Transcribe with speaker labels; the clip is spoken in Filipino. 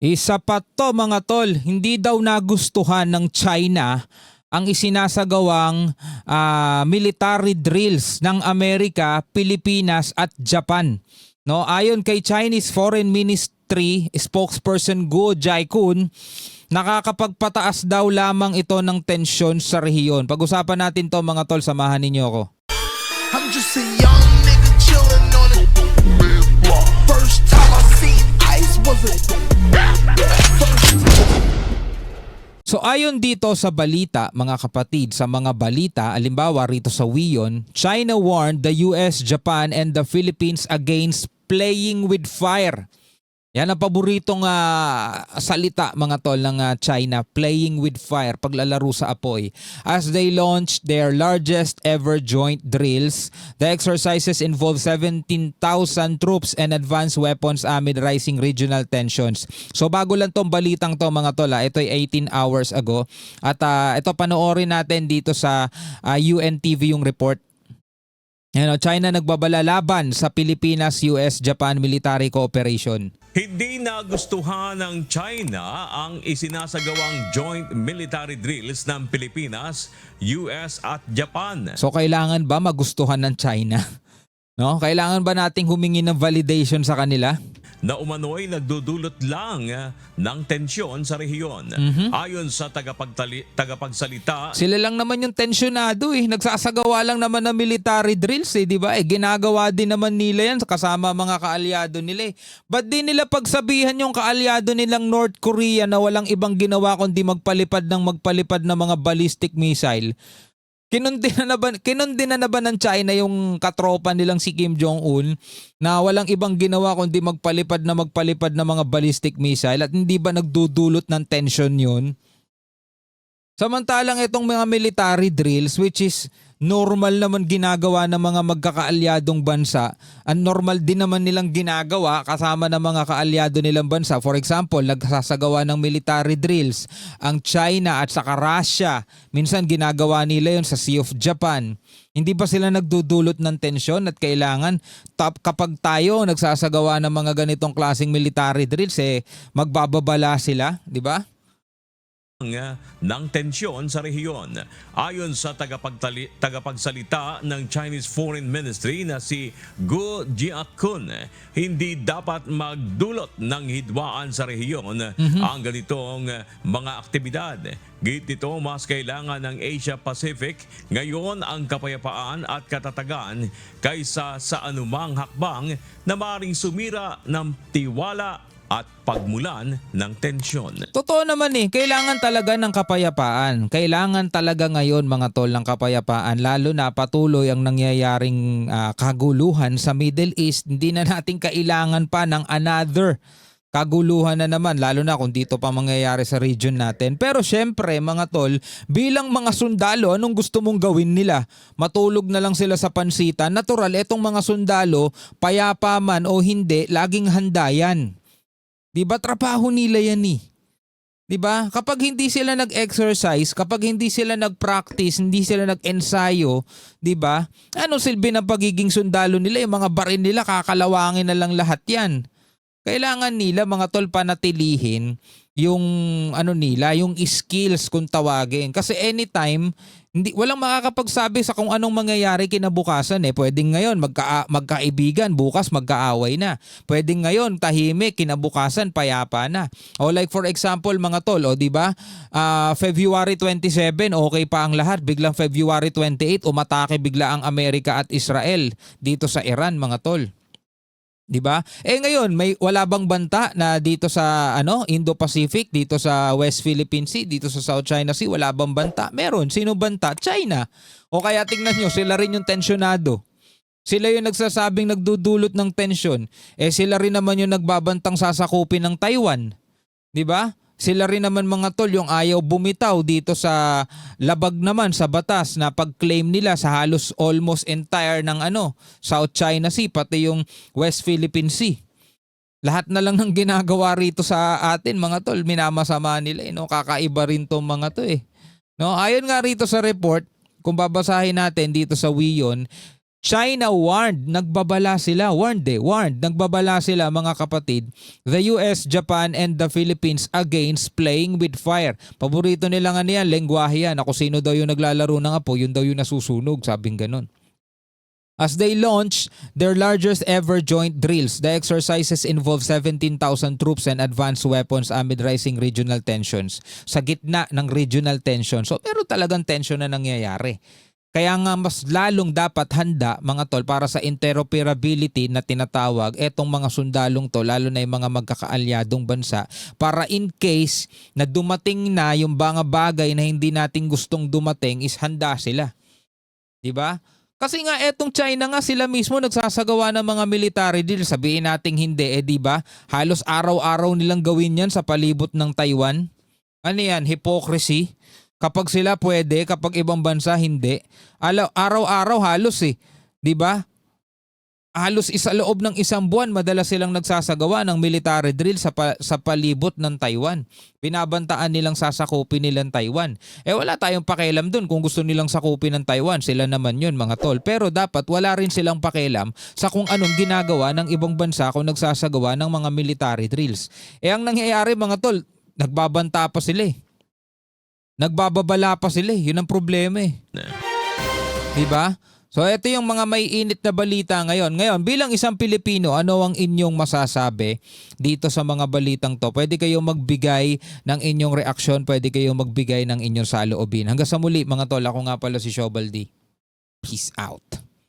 Speaker 1: Isa pa to mga tol, hindi daw nagustuhan ng China ang isinasagawang military drills ng Amerika, Pilipinas at Japan. No, ayon kay Chinese Foreign Ministry spokesperson Guo Jiakun, nakakapagpataas daw lamang ito ng tensyon sa rehiyon. Pag-usapan natin to mga tol, samahan ninyo ako.
Speaker 2: I'm just a young nigga chillin' on it. First time I seen ice was a
Speaker 1: So ayon dito sa balita mga kapatid, sa mga balita, alimbawa rito sa WION, China warned the US, Japan and the Philippines against playing with fire. Yan ang paboritong salita mga tol ng China, playing with fire, paglalaro sa apoy. As they launched their largest ever joint drills, the exercises involve 17,000 troops and advanced weapons amid rising regional tensions. So bago lang tong balitang to mga tol, ito ay 18 hours ago. At ito panoorin natin dito sa UNTV yung report. China nagbabala laban sa Pilipinas-US-Japan military cooperation.
Speaker 3: Hindi nagustuhan ng China ang isinasagawang joint military drills ng Pilipinas, US at Japan.
Speaker 1: So kailangan ba magustuhan ng China? No? Kailangan ba nating humingi ng validation sa kanila?
Speaker 3: Na umano'y nagdudulot lang ng tensyon sa rehiyon. Ayon sa tagapagsalita,
Speaker 1: sila lang naman yung tensyonado eh. Nagsasagawa lang naman ng military drills eh, di ba? Ginagawa din naman nila yan kasama mga kaalyado nila eh. Ba't di nila pagsabihan yung kaalyado nilang North Korea na walang ibang ginawa kundi magpalipad ng mga ballistic missile? Kinundi na na ba ng China yung katropa nilang si Kim Jong-un na walang ibang ginawa kundi magpalipad ng mga ballistic missile at hindi ba nagdudulot ng tension yun? Samantalang itong mga military drills, which is normal naman ginagawa ng mga magkakaalyadong bansa, ang normal din naman nilang ginagawa kasama ng mga kaalyado nilang bansa. For example, nagsasagawa ng military drills ang China at saka Russia. Minsan ginagawa nila yun sa Sea of Japan. Hindi ba sila nagdudulot ng tensyon at kailangan kapag tayo nagsasagawa ng mga ganitong klaseng military drills, magbababala sila, di ba?
Speaker 3: Ng tensyon sa rehiyon. Ayon sa tagapagsalita ng Chinese Foreign Ministry na si Guo Jiakun, hindi dapat magdulot ng hidwaan sa rehiyon ang ganitong mga aktibidad. Git nito, mas kailangan ng Asia Pacific ngayon ang kapayapaan at katatagan kaysa sa anumang hakbang na maaaring sumira ng tiwala at pagmulan ng tensyon.
Speaker 1: Totoo naman kailangan talaga ng kapayapaan. Kailangan talaga ngayon mga tol ng kapayapaan, lalo na patuloy ang nangyayaring kaguluhan sa Middle East. Hindi na natin kailangan pa ng another kaguluhan na naman, lalo na kung dito pa mangyayari sa region natin. Pero syempre mga tol, bilang mga sundalo, anong gusto mong gawin nila? Matulog na lang sila sa pansitan? Natural, etong mga sundalo, payapa man o hindi, laging handa yan. Diba trabaho nila yan eh. Diba? Kapag hindi sila nag-exercise, kapag hindi sila nag-practice, hindi sila nag-ensayo, diba? Ano silbi ng pagiging sundalo nila? Yung mga baril nila, kakalawangin na lang lahat yan. Kailangan nila mga tol panatilihin yung yung skills kung tawagin. Kasi anytime, walang makakapagsabi sa kung anong mangyayari kinabukasan eh. Pwedeng ngayon magkaibigan, bukas magkaaway na. Pwedeng ngayon tahimik, kinabukasan payapa na. O like for example mga tol, di ba? February 27, okay pa ang lahat. Biglang February 28, umatake bigla ang Amerika at Israel dito sa Iran mga tol. Diba? Ngayon, wala bang banta na dito sa Indo-Pacific, dito sa West Philippine Sea, dito sa South China Sea, wala bang banta? Meron. Sino banta? China. O kaya tingnan nyo, sila rin yung tensyonado. Sila yung nagsasabing nagdudulot ng tensyon. Sila rin naman yung nagbabantang sasakupin ng Taiwan. Diba? Sila rin naman mga tol yung ayaw bumitaw dito sa labag naman sa batas na pag-claim nila sa halos almost entire ng South China Sea pati yung West Philippine Sea. Lahat na lang ng ginagawa rito sa atin mga tol, minamasama nila kakaiba rin tong mga to . No, ayon nga rito sa report, kung babasahin natin dito sa WION, China warned, nagbabala sila, nagbabala sila mga kapatid, the US, Japan, and the Philippines against playing with fire. Paborito nila nga niyan, lengguwahe yan. Ako sino daw yung naglalaro ng apoy, yun daw yung nasusunog, sabing ganun. As they launch their largest ever joint drills, the exercises involve 17,000 troops and advanced weapons amid rising regional tensions. Sa gitna ng regional tension. So pero talagang tension na nangyayari. Kaya nga mas lalong dapat handa mga tol para sa interoperability na tinatawag etong mga sundalong to, lalo na yung mga magkakaalyadong bansa, para in case na dumating na yung mga bagay na hindi natin gustong dumating is handa sila. Diba? Kasi nga etong China nga sila mismo nagsasagawa ng mga military deal. Sabihin nating hindi, diba? Halos araw-araw nilang gawin yan sa palibot ng Taiwan. Ano yan? Hypocrisy. Kapag sila pwede, kapag ibang bansa hindi. Araw-araw halos 'di ba? Halos isa loob ng isang buwan madalas silang nagsasagawa ng military drill sa palibot ng Taiwan. Binabantaan nilang sasakupin nilang Taiwan. Wala tayong pakialam dun kung gusto nilang sakupin ng Taiwan. Sila naman yun mga tol. Pero dapat wala rin silang pakialam sa kung anong ginagawa ng ibang bansa kung nagsasagawa ng mga military drills. Ang nangyayari mga tol, nagbabanta pa sila Nagbababala pa sila Yun ang problema Diba? So ito yung mga may init na balita ngayon. Ngayon, bilang isang Pilipino, ano ang inyong masasabi dito sa mga balitang to? Pwede kayong magbigay ng inyong reaksyon, pwede kayong magbigay ng inyong saloobin. Hanggang sa muli mga tol, ako nga pala si Shobaldi. Peace out.